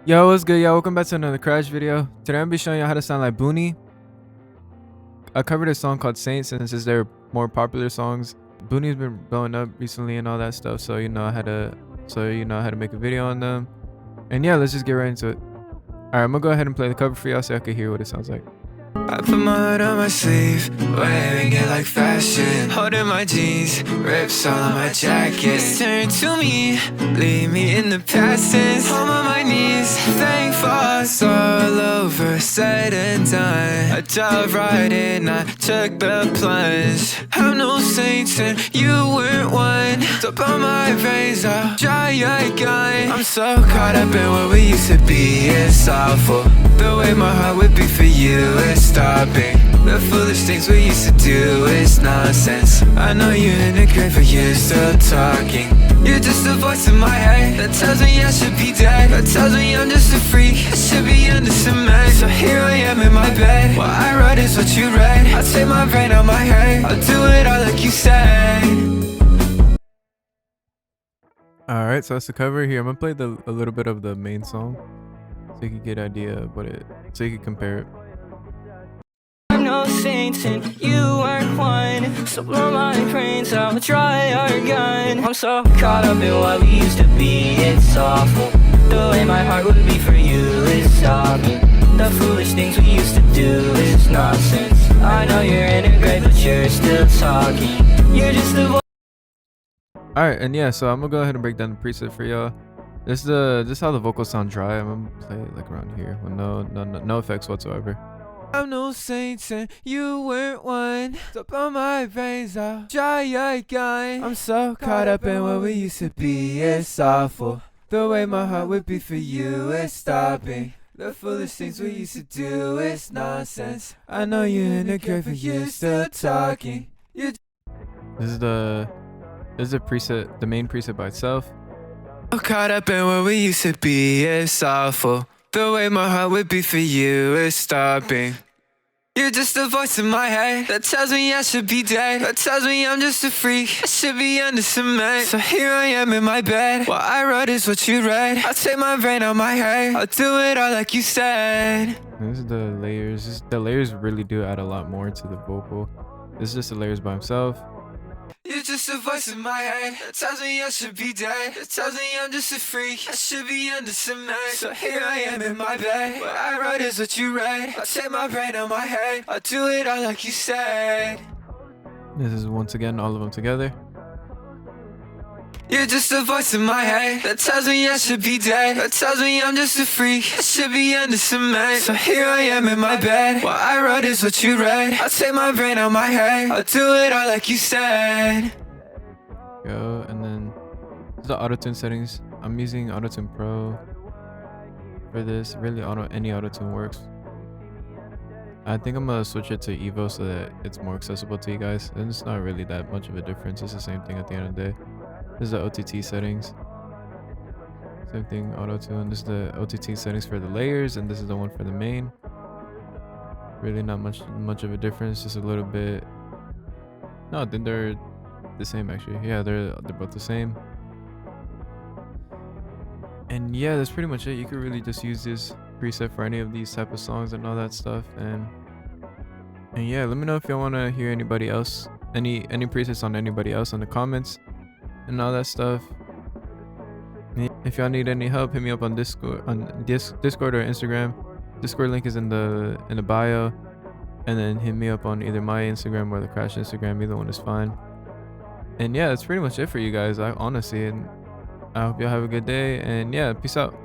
Yo, what's good, y'all? Welcome back to another Crash video. Today I'm gonna be showing you how to sound like Bunii. I covered a song called Saints, and this is their more popular songs. Bunii's been blowing up recently and all that stuff, so you know I had to make a video on them. And yeah, let's just get right into it. Alright, I'm gonna go ahead and play the cover for y'all so y'all can hear what it sounds like. I put my heart on my sleeve, wearing it like fashion. Holding my jeans, rips all on my jacket. Turn to me, leave me in the past tense. Home on my knees, thankful it's all over, said and done. I dove right in, I took the plunge. I'm no saint and you weren't one. Up on my veins, I'll dry your gun. I'm so caught up in what we used to be, it's awful. The way my heart would be for you is stopping. The foolish things we used to do is nonsense. I know you're in the grave, but you're still talking. You're just a voice in my head that tells me I should be dead, that tells me I'm just a freak, I should be under cement. So here I am in my bed, what I wrote is what you read. I'll take my brain out my head, I'll do it all like you said. Alright, so that's the cover. Here, I'm gonna play a little bit of the main song so you can get an idea of so you can compare it. I'm no saint and you aren't one. So blow my brains out, try our gun. I'm so caught up in what we used to be, it's awful. The way my heart would be for you is stopping. The foolish things we used to do is nonsense. I know you're in a grave, but you're still talking. You're just a voice. Alright, and yeah, so I'm gonna go ahead and break down the preset for y'all. This is how the vocals sound dry. I'm gonna play it like around here with no effects whatsoever. I'm no saint and you weren't one. Up on my veins, I'll dry your gun. I'm so caught up in what we used to be, it's awful. The way my heart would be for you is stopping. The foolish things we used to do is nonsense. I know you're in the grave, but you're still talking. This is the preset, the main preset by itself. Caught up in what we used to be, it's awful. The way my heart would be for you is stopping. You're just a voice in my head that tells me I should be dead, that tells me I'm just a freak, I should be under cement. So here I am in my bed, what I wrote is what you read. I'll take my brain out my head, I'll do it all like you said. This is the layers. The layers really do add a lot more to the vocal. This is just the layers by himself. You're just a voice in my head that tells me I should be dead, that tells me I'm just a freak, I should be under cement. So here I am in my bed, what I wrote is what you read. I'll take my brain out my head, I'll do it all like you said. This is once again all of them together. You're just a voice in my head that tells me I should be dead, that tells me I'm just a freak, I should be under cement. So here I am in my bed, what I wrote is what you read. I'll take my brain out my head, I'll do it all like you said. Go, and then this is the auto-tune settings. I'm using Auto-Tune Pro for this. Really, any auto-tune works. I think I'm gonna switch it to Evo so that it's more accessible to you guys. And it's not really that much of a difference. It's the same thing at the end of the day. This is the OTT settings. Same thing, auto-tune. This is the OTT settings for the layers, and this is the one for the main. Really not much of a difference, just a little bit. No, I think they're the same actually. Yeah, they're both the same. And yeah, that's pretty much it. You could really just use this preset for any of these type of songs and all that stuff. And yeah, let me know if y'all want to hear anybody else, any presets on anybody else in the comments and all that stuff. If y'all need any help, hit me up on Discord or Instagram. Discord link is in the bio, and then hit me up on either my Instagram or the Crash Instagram. Either one is fine. And yeah, that's pretty much it for you guys, honestly. And I hope y'all have a good day. And yeah, peace out.